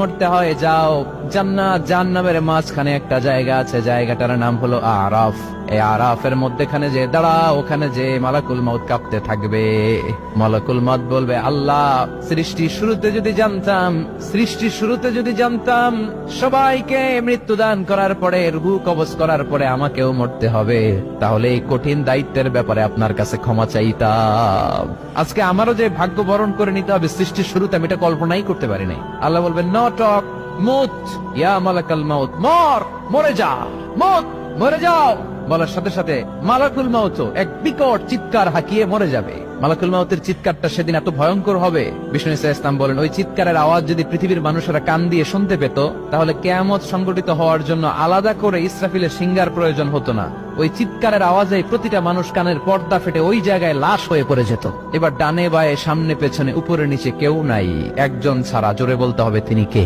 মরতে হয় যাও, জান্নাত জাহান্নামের মাঝখানে একটা জায়গা আছে, জায়গাটার নাম হলো আরাফ। এই আরাফের মধ্যখানে যে দাঁড়া, ওখানে যে মালাকুল মউত কাঁপতে থাকবে। মালাকুল মউত বলবে, আল্লাহ সৃষ্টির শুরুতে যদি জানতাম সবাইকে মৃত্যুদান করার পরে, রূহ কবজ করার পরে আমাকেও মরতে হবে, তাহলে এই কঠিন দায়িত্বের ব্যাপারে আপনার কাছে ক্ষমা চাইতাম। আজকে আমারও যে ভাগ্য বরণ করে নিতে হবে সৃষ্টির শুরুতে, আমি এটা কল্পনাই করতে পারি নাই। আল্লাহ বলবেন, নো টক, মুত ইয়া মালাকুল মউত, মরে যা, মরে যাও। বলার সাথে সাথে মালাকুল মউত এক বিকট চিৎকার হাঁকিয়ে মরে যাবে। মালাকুল মউতের চিৎকারটা সেদিন এত ভয়ঙ্কর হবে, বিষ্ণু ইসলাম বলেন, ওই চিৎকারের আওয়াজ যদি পৃথিবীর মানুষেরা কান দিয়ে শুনতে পেত, তাহলে কিয়ামত সংগঠিত হওয়ার জন্য আলাদা করে ইসরাফিলের সিঙ্গার প্রয়োজন হতো না। ওই চিৎকারের আওয়াজে প্রতিটা মানুষ কানের পর্দা ফেটে ওই জায়গায় লাশ হয়ে পড়ে যেত। এবার ডানে বায়ে সামনে পেছনে উপরে নিচে কেউ নাই, একজন ছাড়া। জোরে বলতে হবে, তিনি কে?